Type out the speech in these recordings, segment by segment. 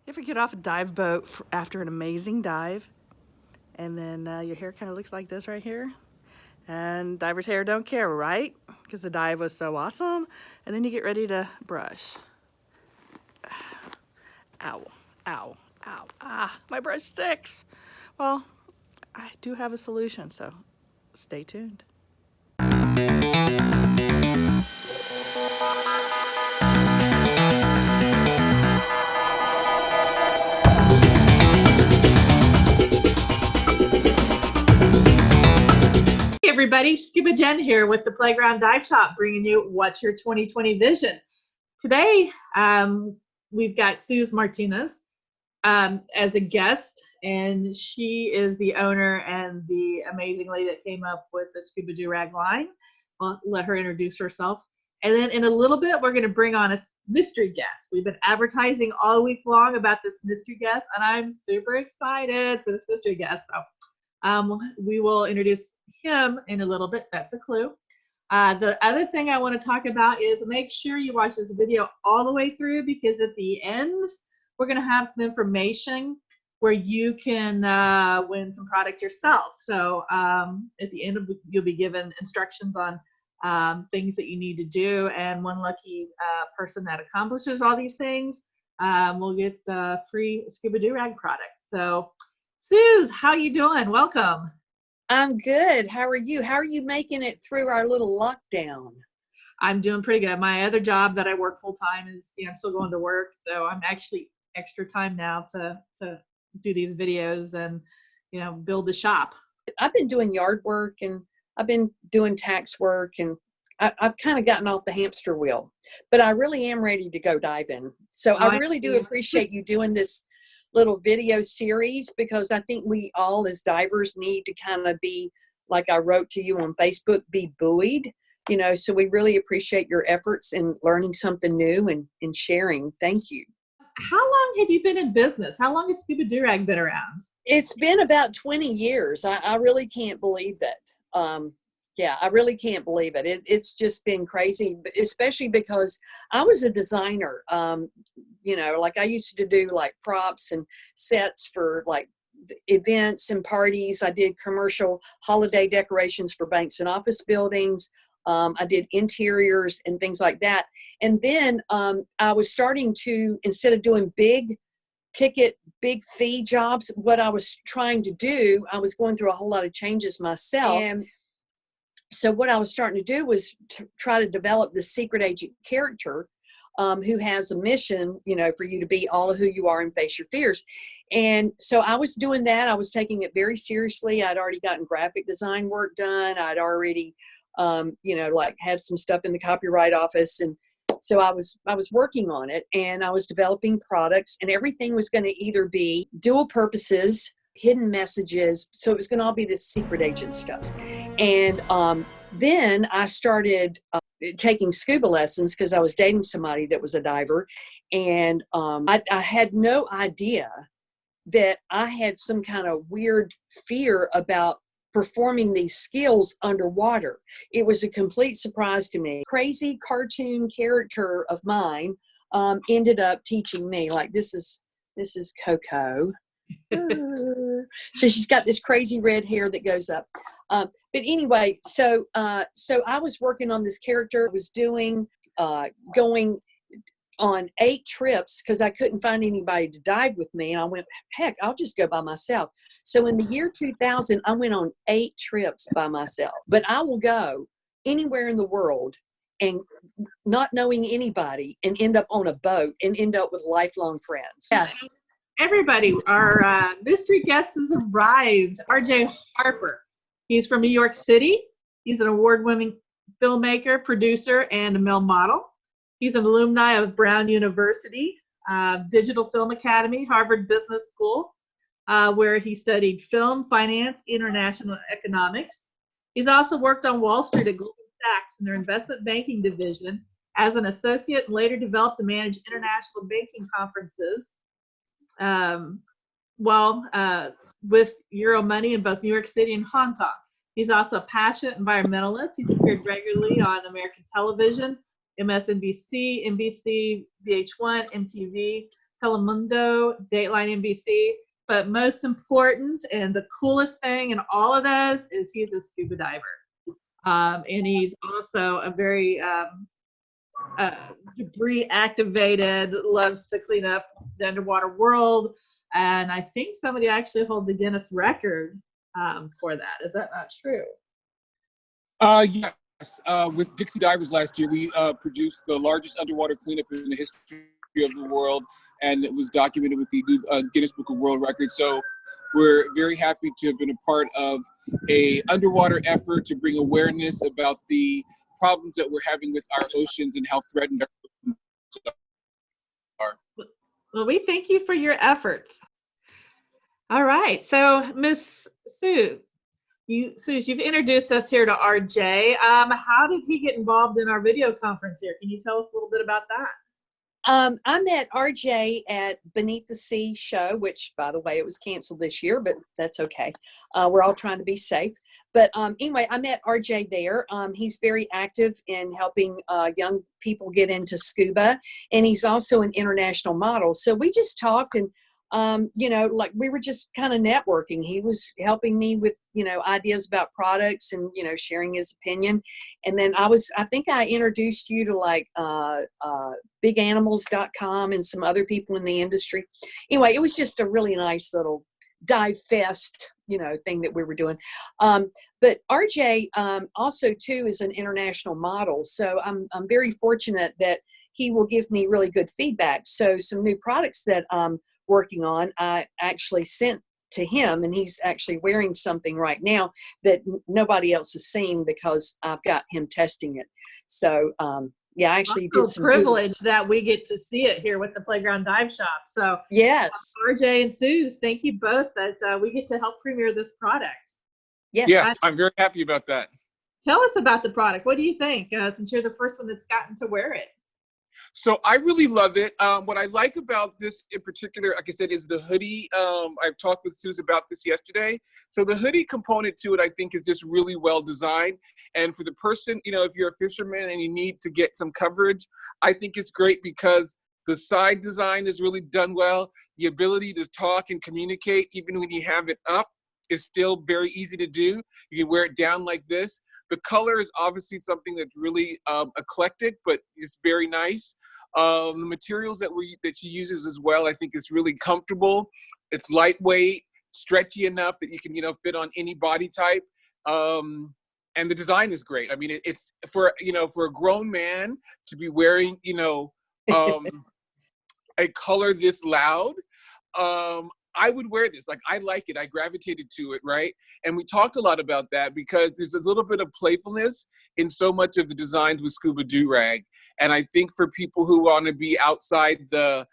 Ever get off a dive boat after an amazing dive, and then your hair kind of looks like this right here? And diver's hair don't care, right? Because the dive was so awesome. And then you get ready to brush. Ow, ow, ow, my brush sticks. Well, I do have a solution, so stay tuned. Hey everybody, Scuba Jen here with the Playground Dive Shop, bringing you What's Your 2020 Vision. Today, we've got Suze Martinez as a guest, and she is the owner and the amazing lady that came up with the Scuba Do Rag line. I'll let her introduce herself. And then in a little bit, we're going to bring on a mystery guest. We've been advertising all week long about this mystery guest, and I'm super excited for this mystery guest. So we will introduce him in a little bit. That's a clue. The other thing I want to talk about is make sure you watch this video all the way through, because at the end, we're going to have some information where you can win some product yourself. So at the end, you'll be given instructions on things that you need to do. And one lucky person that accomplishes all these things will get free ScubaDoRag product. So Suze, how you doing? Welcome. I'm good. How are you? How are you making it through our little lockdown? I'm doing pretty good. My other job that I work full time is, I'm still going to work, so I'm actually extra time now to do these videos and, build the shop. I've been doing yard work and I've been doing tax work, and I've kind of gotten off the hamster wheel, but I really am ready to go diving. So I really do appreciate you doing this little video series, because I think we all as divers need to kind of be, like I wrote to you on Facebook, be buoyed, so we really appreciate your efforts in learning something new and sharing. Thank you. How long have you been in business? How long has ScubaDoRag been around? It's been about 20 years. I really can't believe that. Yeah, I really can't believe it. It's just been crazy, especially because I was a designer. Like I used to do like props and sets for like events and parties. I did commercial holiday decorations for banks and office buildings. I did interiors and things like that. And then I was starting to, instead of doing big ticket, big fee jobs, what I was trying to do, I was going through a whole lot of changes myself. And so what I was starting to do was to try to develop this secret agent character who has a mission, for you to be all of who you are and face your fears. And so I was doing that. I was taking it very seriously. I'd already gotten graphic design work done. I'd already, like had some stuff in the copyright office. And so I was working on it, and I was developing products, and everything was going to either be dual purposes, hidden messages. So it was going to all be this secret agent stuff. And then I started taking scuba lessons because I was dating somebody that was a diver. And I had no idea that I had some kind of weird fear about performing these skills underwater. It was a complete surprise to me. Crazy cartoon character of mine ended up teaching me, like, this is Coco. So she's got this crazy red hair that goes up. But anyway, so I was working on this character. I was doing, going on 8 trips because I couldn't find anybody to dive with me. And I went, heck, I'll just go by myself. So in the year 2000, I went on 8 trips by myself. But I will go anywhere in the world and not knowing anybody and end up on a boat and end up with lifelong friends. Yes. Everybody, our mystery guest has arrived, RJ Harper. He's from New York City. He's an award-winning filmmaker, producer, and a male model. He's an alumni of Brown University, Digital Film Academy, Harvard Business School, where he studied film, finance, international economics. He's also worked on Wall Street at Goldman Sachs in their investment banking division as an associate, and later developed and managed international banking conferences with Euro Money in both New York City and Hong Kong. He's also a passionate environmentalist. He's appeared regularly on American television, MSNBC, NBC, VH1, MTV, Telemundo, Dateline NBC. But most important and the coolest thing in all of those is he's a scuba diver. And he's also a very debris activated, loves to clean up the underwater world. And I think somebody actually holds the Guinness record for that. Is that not true? Yes. With Dixie Divers last year, we produced the largest underwater cleanup in the history of the world, and it was documented with the Guinness Book of World Records. So we're very happy to have been a part of a underwater effort to bring awareness about the problems that we're having with our oceans and how threatened our oceans are. Well, we thank you for your efforts. All right, so Miss Sue, you've introduced us here to RJ. How did he get involved in our video conference here? Can you tell us a little bit about that? I met RJ at Beneath the Sea show, which, by the way, it was canceled this year, but that's okay. We're all trying to be safe. But anyway, I met RJ there. He's very active in helping young people get into scuba, and he's also an international model. So we just talked, and like we were just kind of networking. He was helping me with, ideas about products and, sharing his opinion. And then I think I introduced you to like biganimals.com and some other people in the industry. Anyway, it was just a really nice little dive fest, thing that we were doing. But RJ also too is an international model. So I'm very fortunate that he will give me really good feedback. So some new products that I'm working on, I actually sent to him, and he's actually wearing something right now that nobody else has seen because I've got him testing it. So yeah, I actually did some privilege that we get to see it here with the Playground Dive Shop. So yes, RJ and Suze, thank you both that we get to help premiere this product. Yes, I'm very happy about that. Tell us about the product. What do you think, since you're the first one that's gotten to wear it? So I really love it. What I like about this in particular, like I said, is the hoodie. I've talked with Suze about this yesterday. So the hoodie component to it, I think, is just really well designed. And for the person, if you're a fisherman and you need to get some coverage, I think it's great because the side design is really done well. The ability to talk and communicate, even when you have it up, is still very easy to do. You can wear it down like this. The color is obviously something that's really eclectic, but it's very nice. The materials that she uses as well, I think is really comfortable. It's lightweight, stretchy enough that you can, fit on any body type. And the design is great. I mean, it's for a grown man to be wearing, a color this loud. I would wear this. Like, I like it. I gravitated to it, right? And we talked a lot about that because there's a little bit of playfulness in so much of the designs with Scuba Do Rag. And I think for people who want to be outside the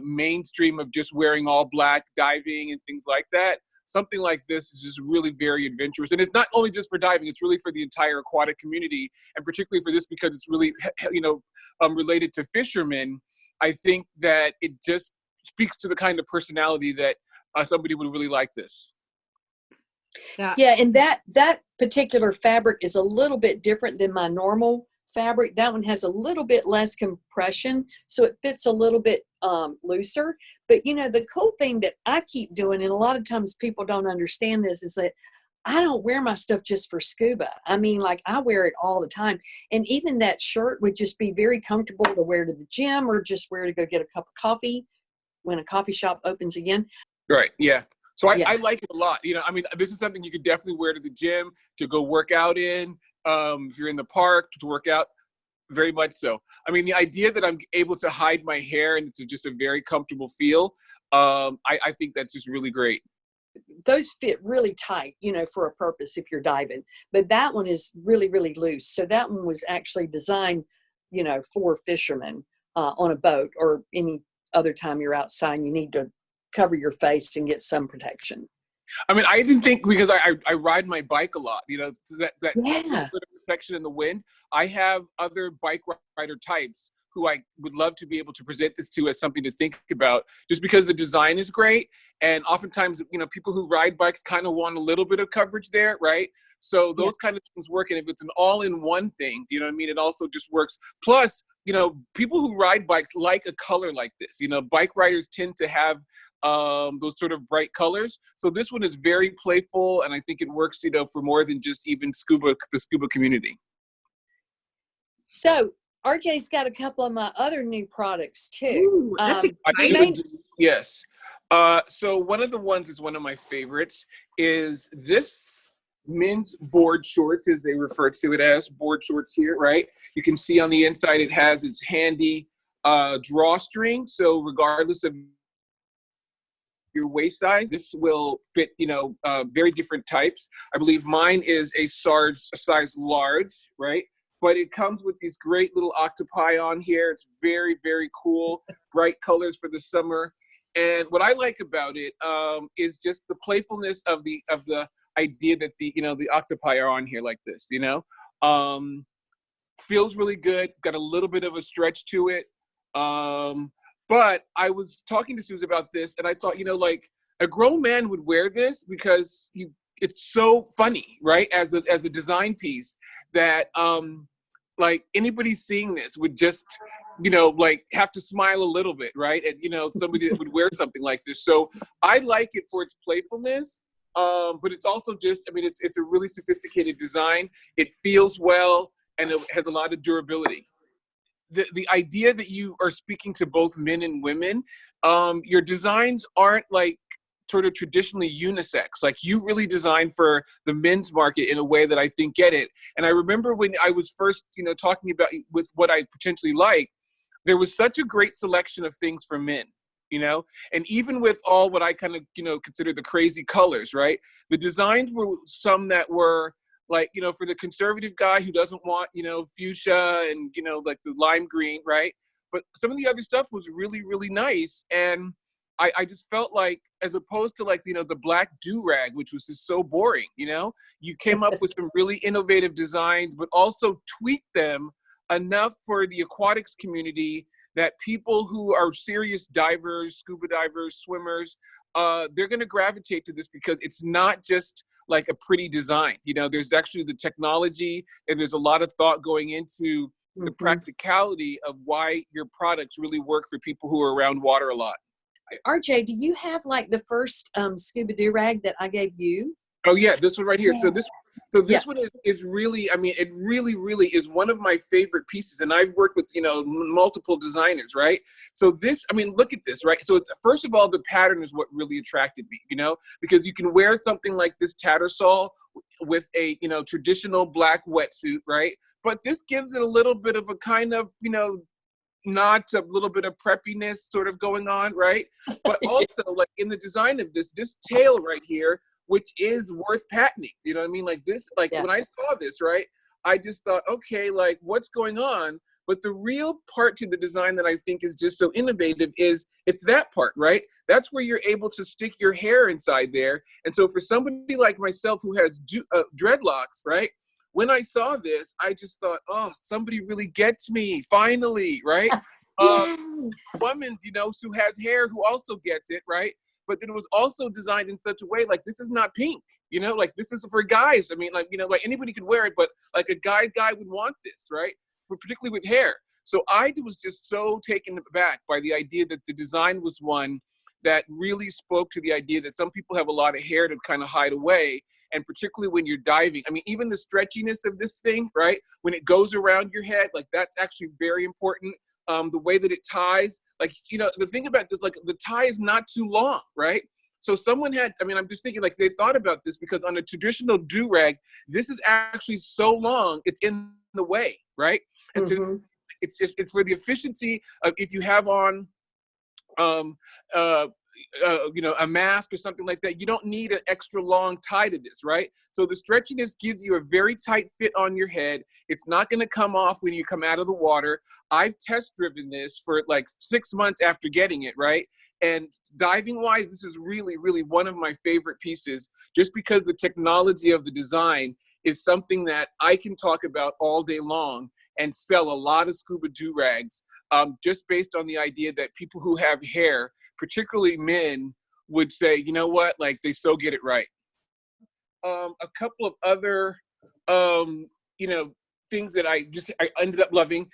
mainstream of just wearing all black, diving and things like that, something like this is just really very adventurous. And it's not only just for diving, it's really for the entire aquatic community. And particularly for this, because it's really, related to fishermen, I think that it just speaks to the kind of personality that somebody would really like this. Yeah, and that particular fabric is a little bit different than my normal fabric. That one has a little bit less compression, so it fits a little bit looser. But the cool thing that I keep doing, and a lot of times people don't understand this, is that I don't wear my stuff just for scuba. I mean, like, I wear it all the time. And even that shirt would just be very comfortable to wear to the gym or just wear to go get a cup of coffee when a coffee shop opens again. Right, yeah. So I like it a lot. This is something you could definitely wear to the gym, to go work out in, if you're in the park, to work out, very much so. I mean, the idea that I'm able to hide my hair and it's just a very comfortable feel, I think that's just really great. Those fit really tight, for a purpose if you're diving. But that one is really, really loose. So that one was actually designed, for fishermen on a boat or any other time you're outside and you need to cover your face and get sun protection. I mean, I didn't think, because I ride my bike a lot, so that Yeah. little bit of protection in the wind. I have other bike rider types who I would love to be able to present this to as something to think about, just because the design is great. And oftentimes, people who ride bikes kind of want a little bit of coverage there, right? So those kind of things work. And if it's an all-in-one thing, it also just works. Plus, you know, people who ride bikes like a color like this. You know, bike riders tend to have those sort of bright colors. So this one is very playful, and I think it works, you know, for more than just even the scuba community. So RJ's got a couple of my other new products too. Ooh, that's exciting. Yes. So one of the ones is one of my favorites is this men's board shorts, as they refer to it as, board shorts here, right? You can see on the inside it has its handy drawstring. So regardless of your waist size, this will fit, you know, very different types. I believe mine is a size large, right? But it comes with these great little octopi on here. It's very, very cool, bright colors for the summer. And what I like about it is just the playfulness of the idea that the octopi are on here like this, you know. Feels really good, got a little bit of a stretch to it. But I was talking to Susan about this, and I thought, you know, like a grown man would wear this because it's so funny, right? As a design piece that like anybody seeing this would just, you know, like have to smile a little bit, right? And, you know, somebody that would wear something like this. So I like it for its playfulness, but it's also just, I mean, it's a really sophisticated design. It feels well, and it has a lot of durability. The idea that you are speaking to both men and women, your designs aren't like sort of traditionally unisex. Like you really design for the men's market in a way that I think get it. And I remember when I was first, you know, talking about with what I potentially like, there was such a great selection of things for men, you know, and even with all what I kind of, you know, consider the crazy colors, right? The designs were some that were like, you know, for the conservative guy who doesn't want, you know, fuchsia and, you know, like the lime green, right? But some of the other stuff was really, really nice. And I just felt like, as opposed to like, you know, the black do-rag, which was just so boring, you know, you came up with some really innovative designs, but also tweaked them enough for the aquatics community that people who are serious divers, scuba divers, swimmers, they're going to gravitate to this because it's not just like a pretty design. You know, there's actually the technology, and there's a lot of thought going into the practicality of why your products really work for people who are around water a lot. RJ, do you have like the first Scuba Do Rag that I gave you? Oh yeah, this one right here. Yeah. So this one is really, I mean, it really, really is one of my favorite pieces. And I've worked with, you know, multiple designers, right? So this, I mean, look at this, right? So first of all, the pattern is what really attracted me, you know, because you can wear something like this tattersall with a, you know, traditional black wetsuit, right? But this gives it a little bit of a kind of, you know, not a little bit of preppiness sort of going on, right? But also like in the design of this tail right here, which is worth patenting, you know what I mean? Like this, like when I saw this, right, I just thought, okay, like what's going on? But the real part to the design that I think is just so innovative is it's that part, right? That's where you're able to stick your hair inside there. And so for somebody like myself who has dreadlocks, right? When I saw this, I just thought, oh, somebody really gets me, finally, right? Woman, you know, who has hair who also gets it, right? But then it was also designed in such a way, like, this is not pink, you know, like, this is for guys. I mean, like, you know, like, anybody could wear it, but, like, a guy would want this, right? But particularly with hair. So I was just so taken aback by the idea that the design was one that really spoke to the idea that some people have a lot of hair to kind of hide away, and particularly when you're diving. I mean, even the stretchiness of this thing, right? When it goes around your head, like, that's actually very important. The way that it ties, like, you know, the thing about this, like the tie is not too long, right? So someone had, I mean, I'm just thinking like they thought about this because on a traditional do-rag, this is actually so long, it's in the way, right? And so it's for the efficiency of if you have on, you know, a mask or something like that, you don't need an extra long tie to this, right? So the stretchiness gives you a very tight fit on your head. It's not going to come off when you come out of the water. I've test driven this for like 6 months after getting it, right? And diving wise, this is really, really one of my favorite pieces, just because the technology of the design is something that I can talk about all day long and sell a lot of scuba do-rags, just based on the idea that people who have hair, particularly men, would say, you know what, like they so get it right. A couple of other, you know, things that I ended up loving.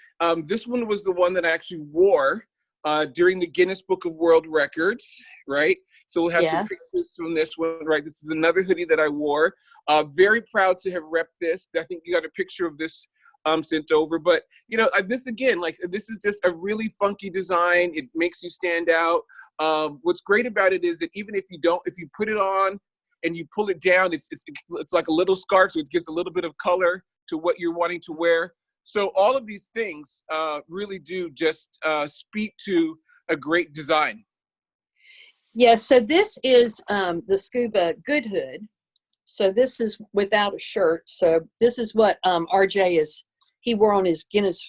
This one was the one that I actually wore during the Guinness Book of World Records, right? So we'll have some pictures from this one, right? This is another hoodie that I wore. Very proud to have repped this. I think you got a picture of this sent over, but you know, this again, like this is just a really funky design. It makes you stand out. What's great about it is that even if you put it on and you pull it down, it's like a little scarf, so it gives a little bit of color to what you're wanting to wear. So all of these things really do just speak to a great design. Yeah, so this is the Scuba Good Hood. So this is without a shirt. So this is what he wore on his Guinness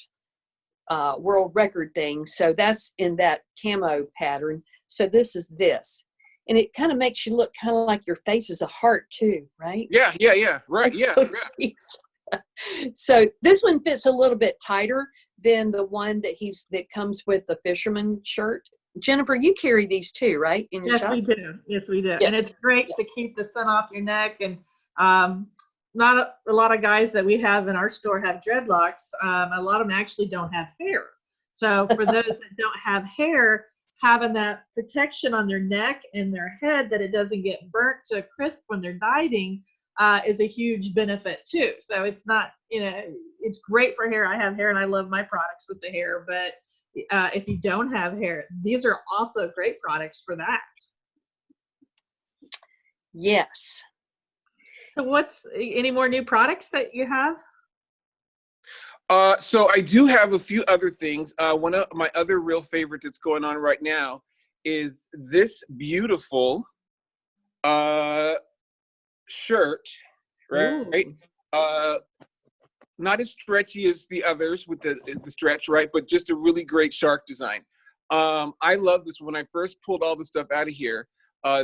World Record thing. So that's in that camo pattern. So this is this. And it kind of makes you look kind of like your face is a heart too, right? Yeah, right, So, so this one fits a little bit tighter than the one that comes with the fisherman shirt. Jennifer, you carry these too, right? In your shop? We do. Yes, we do. Yeah. And it's great to keep the sun off your neck. And not a lot of guys that we have in our store have dreadlocks. A lot of them actually don't have hair. So for those that don't have hair, having that protection on their neck and their head that it doesn't get burnt to crisp when they're diving is a huge benefit too. So it's not, it's great for hair. I have hair and I love my products with the hair, but if you don't have hair, these are also great products for that. Yes. So what's any more new products that you have? So I do have a few other things. One of my other real favorite that's going on right now is this beautiful shirt, right? Not as stretchy as the others with the stretch, right? But just a really great shark design. I love this. When I first pulled all the stuff out of here,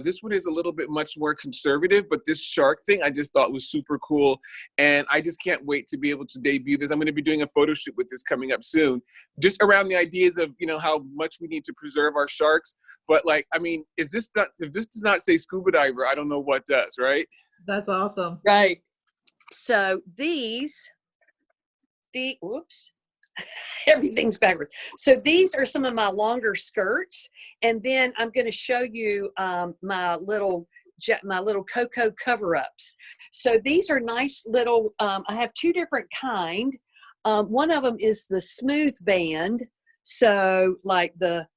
this one is a little bit much more conservative, but this shark thing I just thought was super cool. And I just can't wait to be able to debut this. I'm going to be doing a photo shoot with this coming up soon, just around the ideas of, how much we need to preserve our sharks. But like, I mean, if this does not say scuba diver, I don't know what does, right? That's awesome. Right. So whoops, everything's backwards. So these are some of my longer skirts, and then I'm going to show you my little cocoa cover-ups. So these are nice little. I have two different kind. One of them is the smooth band. So like the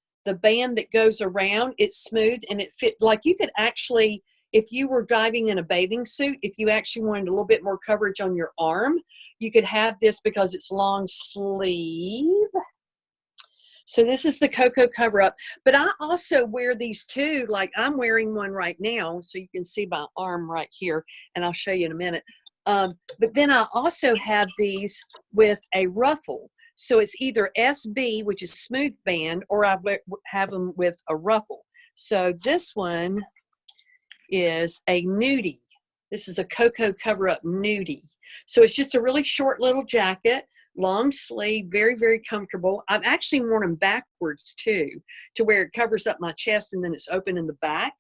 band that goes around, it's smooth and it fit. Like you could actually, if you were diving in a bathing suit, if you actually wanted a little bit more coverage on your arm, you could have this because it's long sleeve. So this is the cocoa cover up. But I also wear these too. Like I'm wearing one right now, so you can see my arm right here, and I'll show you in a minute. But then I also have these with a ruffle. So it's either SB, which is smooth band, or I have them with a ruffle. So this one is a nudie. This is a cocoa cover-up nudie. So it's just a really short little jacket, long sleeve, very, very comfortable. I've actually worn them backwards too, to where it covers up my chest and then it's open in the back.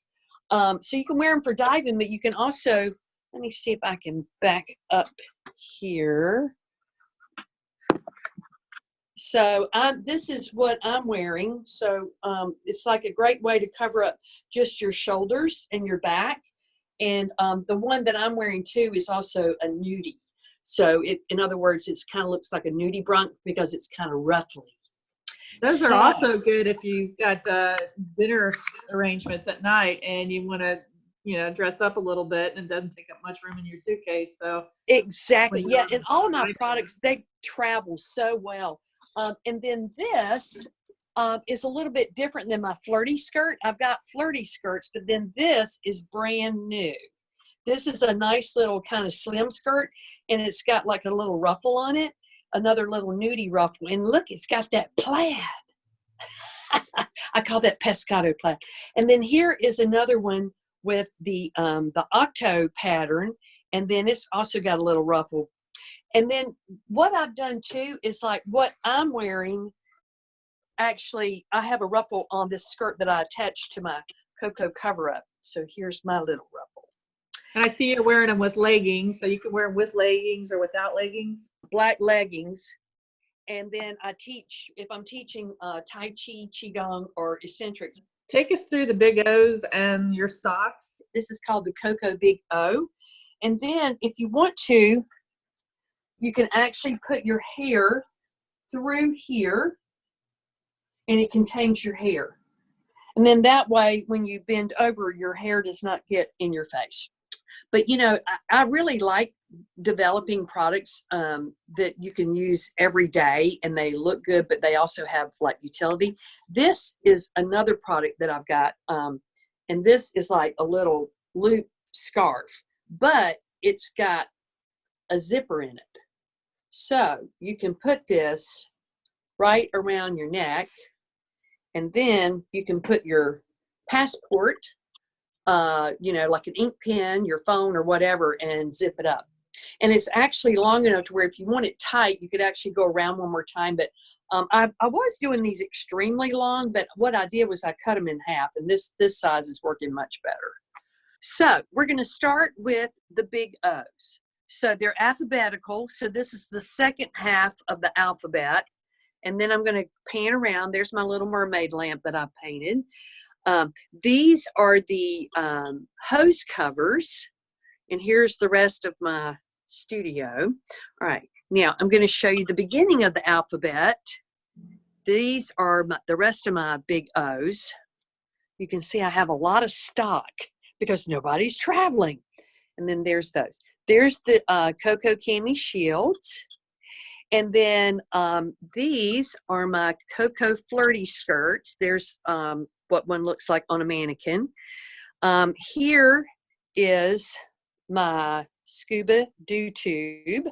So you can wear them for diving, but you can also, let me see if I can back up here. So this is what I'm wearing. So it's like a great way to cover up just your shoulders and your back. And the one that I'm wearing too is also a nudie. So in other words, it's kind of looks like a nudie brunk because it's kind of ruffly. Those are also good if you've got dinner arrangements at night and you want to, dress up a little bit and it doesn't take up much room in your suitcase. So exactly. Yeah. And all of my products, they travel so well. And then this is a little bit different than my flirty skirt. I've got flirty skirts, but then this is brand new. This is a nice little kind of slim skirt, and it's got like a little ruffle on it, another little nudie ruffle. And look, it's got that plaid. I call that pescado plaid. And then here is another one with the octo pattern, and then it's also got a little ruffle. And then what I've done too is like what I'm wearing, actually, I have a ruffle on this skirt that I attached to my cocoa cover-up. So here's my little ruffle. And I see you're wearing them with leggings, so you can wear them with leggings or without leggings. black leggings. And then I teach, if I'm teaching Tai Chi, Qigong, or eccentrics. Take us through the big O's and your socks. This is called the Coco Big O. And then if you want to, you can actually put your hair through here, and it contains your hair. And then that way, when you bend over, your hair does not get in your face. But, you know, I really like developing products that you can use every day, and they look good, but they also have like utility. This is another product that I've got. And this is like a little loop scarf, but it's got a zipper in it. So you can put this right around your neck, and then you can put your passport, you know, like an ink pen, your phone or whatever, and zip it up. And it's actually long enough to where if you want it tight, you could actually go around one more time. But I was doing these extremely long, but what I did was I cut them in half, and this size is working much better. So we're going to start with the big O's. So they're alphabetical. So this is the second half of the alphabet. And then I'm going to pan around. There's my little mermaid lamp that I painted. These are the hose covers. And here's the rest of my studio. All right. Now I'm going to show you the beginning of the alphabet. These are the rest of my big O's. You can see I have a lot of stock because nobody's traveling. And then there's those. There's the Coco Cami shields. And then these are my Coco flirty skirts. There's what one looks like on a mannequin. Here is my Scuba Do tube.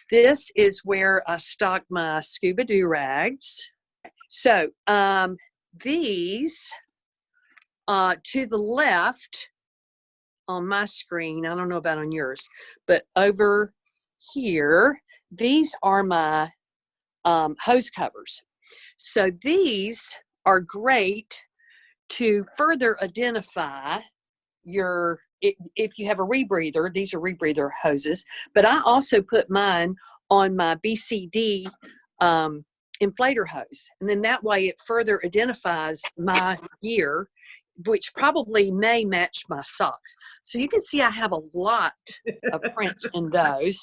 This is where I stock my Scuba Do Rags. So these to the left on my screen, I don't know about on yours, but over here, these are my hose covers. So these are great to further identify your, if you have a rebreather, these are rebreather hoses, but I also put mine on my BCD inflator hose. And then that way it further identifies my gear, which probably may match my socks. So you can see I have a lot of prints in those.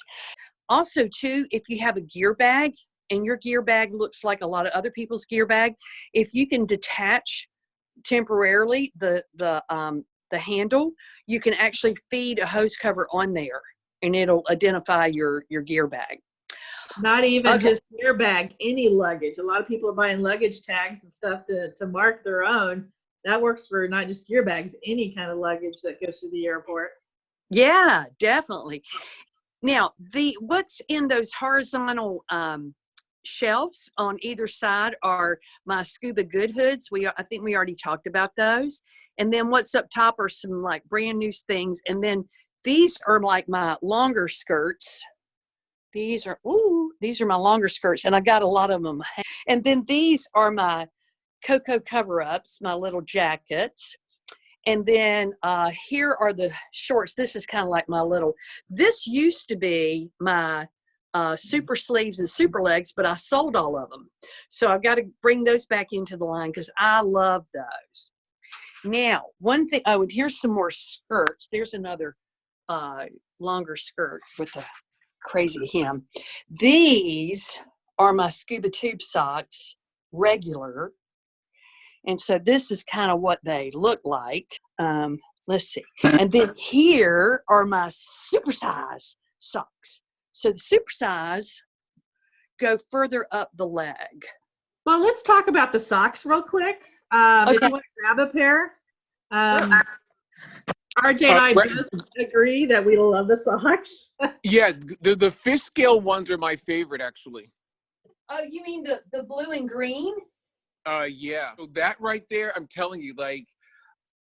Also, too, if you have a gear bag and your gear bag looks like a lot of other people's gear bag, if you can detach temporarily the handle, you can actually feed a hose cover on there, and it'll identify your gear bag. Not even just gear bag, any luggage. A lot of people are buying luggage tags and stuff to mark their own. That works for not just gear bags, any kind of luggage that goes to the airport. Yeah, definitely. Now, what's in those horizontal shelves on either side are my Scuba Good hoods. I think we already talked about those. And then what's up top are some like brand new things. And then these are like my longer skirts. These are my longer skirts, and I got a lot of them. And then these are my Coco cover-ups, my little jackets. And then here are the shorts. This is kind of like my little, this used to be my super sleeves and super legs, but I sold all of them. So I've got to bring those back into the line because I love those. Now, one thing, here's some more skirts. There's another longer skirt with the crazy hem. These are my Scuba Tube socks, regular. And so this is kind of what they look like. Let's see. And then here are my supersize socks. So the supersize go further up the leg. Well, let's talk about the socks real quick. If you want to grab a pair. RJ and I both agree that we love the socks. Yeah, the fish scale ones are my favorite, actually. Oh, you mean the blue and green? Yeah. So that right there, I'm telling you, like,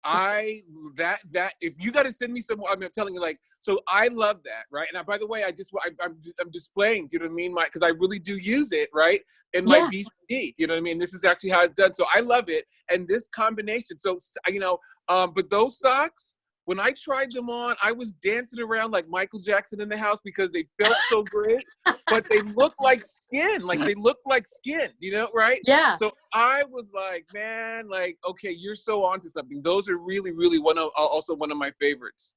if you got to send me some, I'm telling you, like, so I love that, right? And by the way, I'm displaying, do you know what I mean? Because I really do use it, right? In my BCD, do you know what I mean? This is actually how it's done. So I love it. And this combination, so, you know, but those socks, when I tried them on, I was dancing around like Michael Jackson in the house because they felt so great, but they look like skin. Like they look like skin, you know, right? Yeah. So I was like, man, like, okay, you're so onto something. Those are really, really also one of my favorites.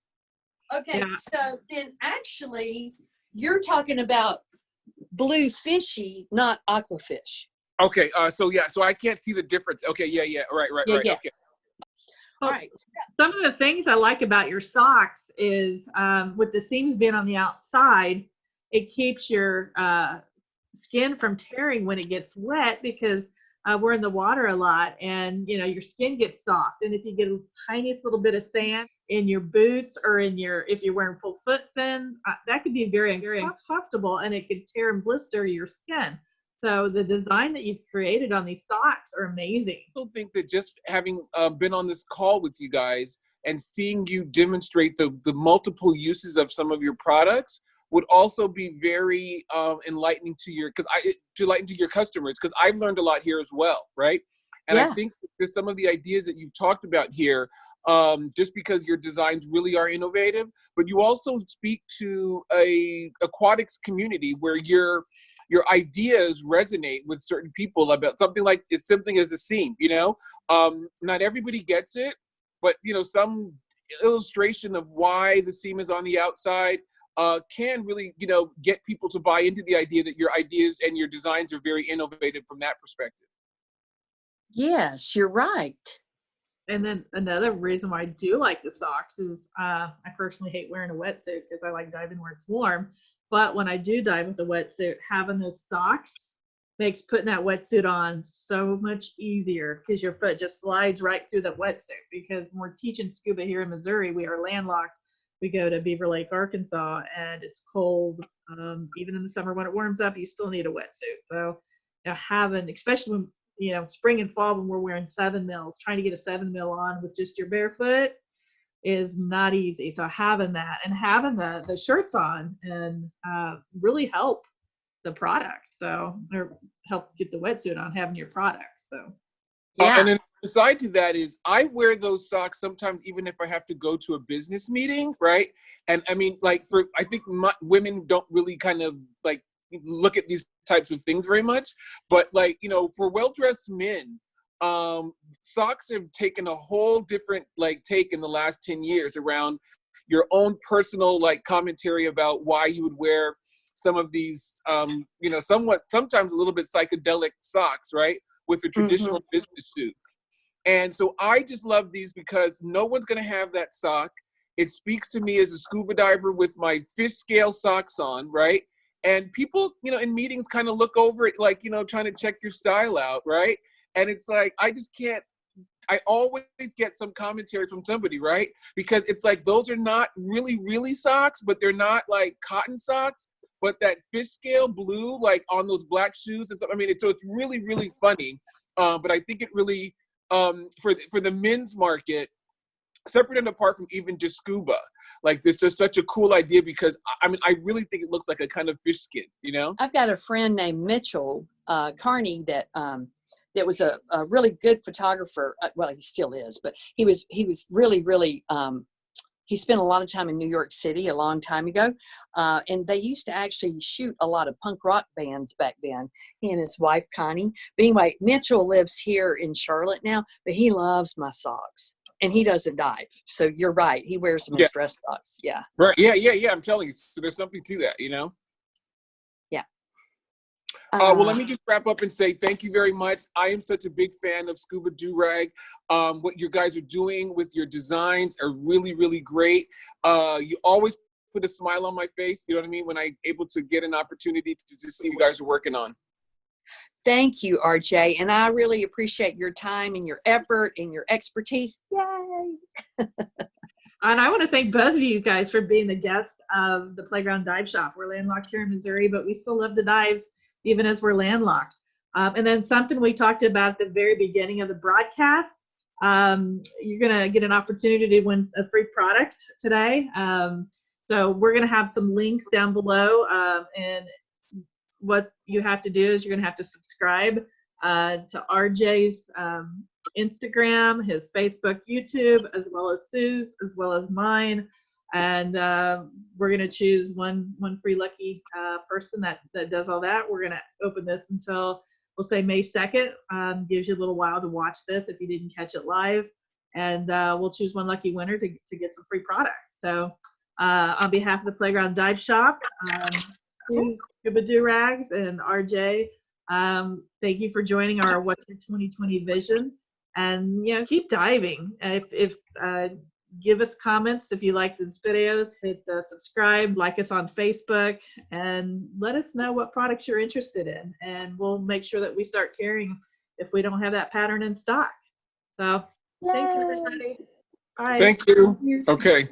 Okay, Yeah. so then actually, you're talking about blue fishy, not aquafish. Okay, so I can't see the difference. Okay, right, Yeah, yeah. okay. All right. Some of the things I like about your socks is with the seams being on the outside, it keeps your skin from tearing when it gets wet because we're in the water a lot, and your skin gets soft. And if you get a tiniest little bit of sand in your boots or if you're wearing full foot fins, that could be very, very uncomfortable, and it could tear and blister your skin. So the design that you've created on these socks are amazing. I also think that just having been on this call with you guys and seeing you demonstrate the multiple uses of some of your products would also be very enlightening to your customers, because I've learned a lot here as well, right? And Yeah. I think there's some of the ideas that you've talked about here, just because your designs really are innovative, but you also speak to a aquatics community where your ideas resonate with certain people about something like as simple as a seam, not everybody gets it, but some illustration of why the seam is on the outside can really, get people to buy into the idea that your ideas and your designs are very innovative from that perspective. Yes, you're right. And then another reason why I do like the socks is I personally hate wearing a wetsuit because I like diving where it's warm. But when I do dive with a wetsuit, having those socks makes putting that wetsuit on so much easier because your foot just slides right through the wetsuit. Because when we're teaching scuba here in Missouri, we are landlocked. We go to Beaver Lake, Arkansas, and it's cold. Even in the summer when it warms up, you still need a wetsuit. So having, especially when spring and fall when we're wearing 7 mils, trying to get a 7 mil on with just your bare foot is not easy. So having that and having the shirts on and really help the product. So or help get the wetsuit on having your product. So Yeah. And then aside to that is I wear those socks sometimes even if I have to go to a business meeting, right? And I mean, like I think women don't really kind of like look at these types of things very much, but like for well-dressed men, socks have taken a whole different like take in the last 10 years around your own personal like commentary about why you would wear some of these sometimes a little bit psychedelic socks, right, with a traditional business suit. And so I just love these because no one's going to have that sock. It speaks to me as a scuba diver with my fish scale socks on, right? And people, in meetings kind of look over it like, trying to check your style out, right? And it's like, I always get some commentary from somebody, right? Because it's like, those are not really, really socks, but they're not like cotton socks, but that fish scale blue, like on those black shoes and stuff. I mean, so it's really, really funny. But I think it really, for the men's market, separate and apart from even just scuba, like this is such a cool idea because I mean I really think it looks like a kind of fish skin, I've got a friend named Mitchell Carney that was a really good photographer. Well, he still is, but he was really, really he spent a lot of time in New York City a long time ago, and they used to actually shoot a lot of punk rock bands back then, he and his wife Connie. But anyway, Mitchell lives here in Charlotte now, but he loves my socks. And he doesn't dive. So you're right. He wears them as dress socks. Yeah. Right. Yeah. I'm telling you. So there's something to that, Yeah. Well, let me just wrap up and say thank you very much. I am such a big fan of Scuba Do Rag. What you guys are doing with your designs are really, really great. You always put a smile on my face, you know what I mean, when I'm able to get an opportunity to just see what you guys are working on. Thank you, RJ. And I really appreciate your time and your effort and your expertise. Yay. And I want to thank both of you guys for being the guests of the Playground Dive Shop. We're landlocked here in Missouri, but we still love to dive even as we're landlocked. And then something we talked about at the very beginning of the broadcast, you're going to get an opportunity to win a free product today. So we're going to have some links down below, and what you have to do is you're going to have to subscribe to RJ's Instagram, his Facebook, YouTube, as well as Sue's, as well as mine. And we're going to choose one free lucky person that does all that. We're going to open this until, we'll say, May 2nd. Gives you a little while to watch this if you didn't catch it live. And we'll choose one lucky winner to get some free product. So on behalf of the Playground Dive Shop, Scuba Do Rags, and RJ, thank you for joining our What's Your 2020 Vision. And keep diving. If give us comments if you like these videos. Hit subscribe, like us on Facebook, and let us know what products you're interested in. And we'll make sure that we start carrying if we don't have that pattern in stock. So thanks, everybody. Bye. Thank you. Okay.